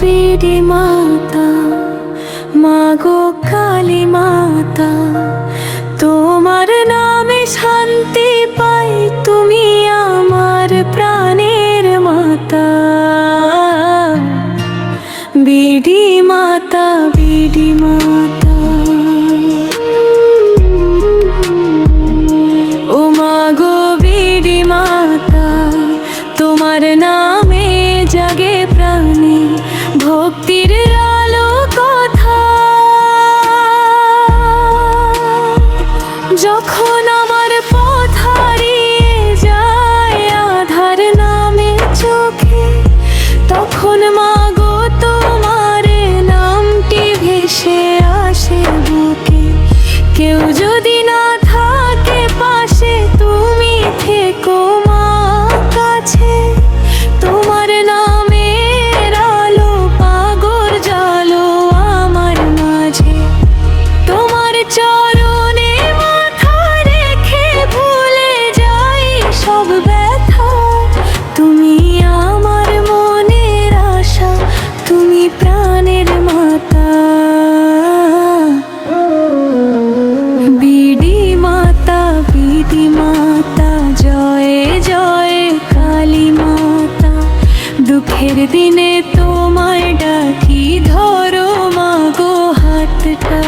BD মাতা, মাগো কালী মাতা, তোমার নামে শান্তি পাই, তুমি আমার প্রাণের মাতা। বিডি মাতা, বিডি মাতা, ও মাগো বিডি মাতা, তোমার নামে জাগে প্রাণে ভক্তির আলো কথা। যখন আমার পথ হারিয়ে যায় আধার নামে চোখে, তখন মাগো তোমার নামটি ভেসে আসে বুকে। কেউ যদি না থাকে পাশে, তুমি থেকো মা কাছে। তোমার নামের আলো পাগল জালো আমার মাঝে। তোমার চরণে মাথা রেখে ভুলে যাই সব ব্যথা। তুমি আমার মনের আশা, তুমি প্রাণের মাতা। বিডি মাতা, বিডি মাতা, জয় জয় কালী মাতা। দুঃখের দিনে তোমায় ডাকি, ধরো মাগো হাতটা।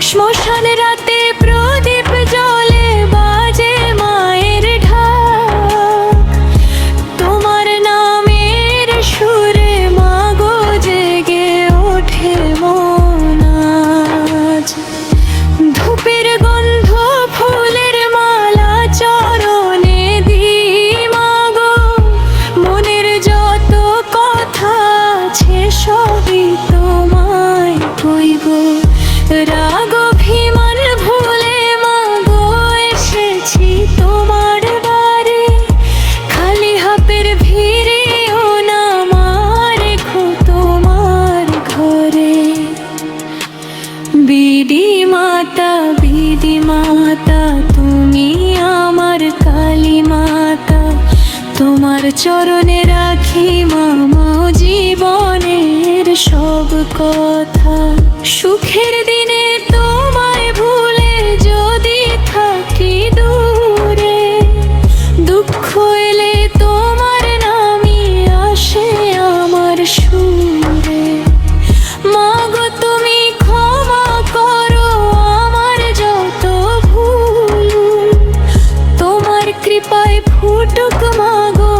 শ্মশান রাতে প্রদীপ জ্বলে বাজে মায়ের ঢাক। তোমার নামের সুরে মাগো জেগে ওঠে মন আজ। ধূপের গন্ধ ফুলের মালা চরণে দিই মাগো। মনের যত কথা আছে সবই তোমায় কইব। রাগ অভিমান ভুলে মাগো এসেছি তোমার বারে। খালি হাতের ভিড়েও না মা রেখো তোমার ঘরে। বিডি মাতা, বিডি মাতা, তুমি আমার কালী মাতা। তোমার চরণে রাখি মামা জীবনের সব কথা। সুখের দিনে তোমায় ভুলে যদি থাকি দূরে, দুঃখ এলে তোমার নামই আসে আমার সুরে। মাগো তুমি ক্ষমা করো আমার যত ভুল। তোমার কৃপায় ফুটুক মাগো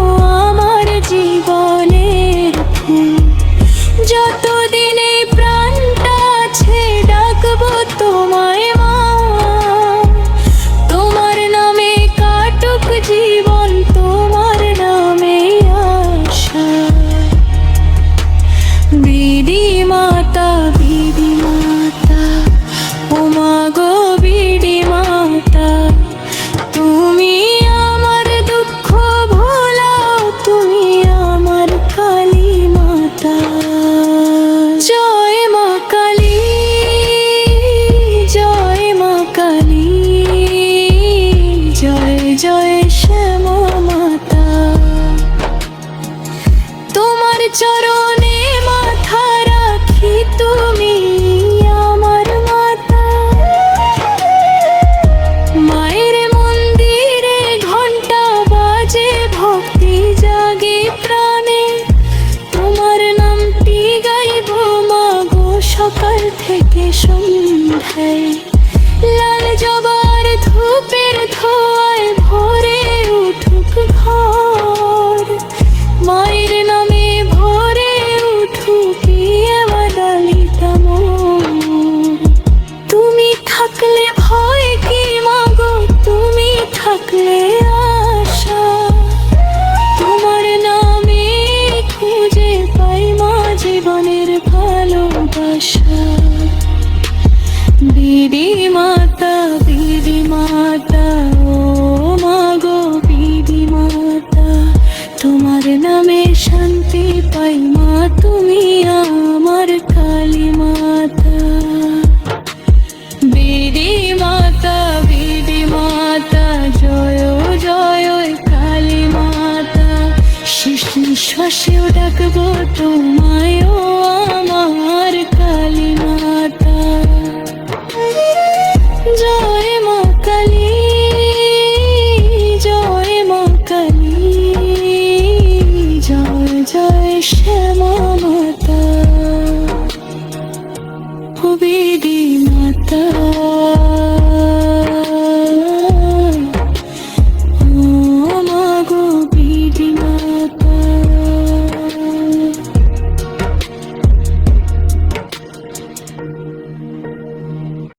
আমার জীবনের ফুল। যতদিন এই প্রাণটা আছে ডাকবো তোমায় মা। তোমার নামে কাটুক জীবন, তোমার নামে আশা। বিডি মাতা, বিডি মাতা, ও মাগো বিডি মাতা। তুমি আমার দুঃখ ভোলাও, তুমি আমার কালী মাতা। জয় মা কালী, জয় মা কালী, জয় জয় শ্যামা মাতা। তোমার চরণে মাথা রাখি, তুমি আমার মাতা। মায়ের মন্দিরে ঘন্টা বাজে, ভক্তি জাগে প্রাণে। তোমার নামটি গাইব মাগো সকাল থেকে সন্ধ্যায়। লাল জবার ধূপের ধোঁয়ায় ভরে উঠুক ঘর। মায়ের নামে ভরে উঠুক ডালিটা মোর। তুমি থাকলে ভয় কি মাগো, তুমি থাকলে আশা। তোমার নামে খুঁজে পাই মা জীবনের ভালোবাসা। আশা। বিধি মাতা ও মাগো বিধি মাতা, তোমার নামে শান্তি পাই মা, তুমি আমার কালী মাতা। বিধি মাতা জয় জয় কালী মাতা, শেষ নিঃশ্বাসেও ডাকবো তোমায় ও আমার কালী মাতা। জয় মা কালী, জয় মা কালী, জয় জয় শ্যামা মাতা, ও বিধি মাতা।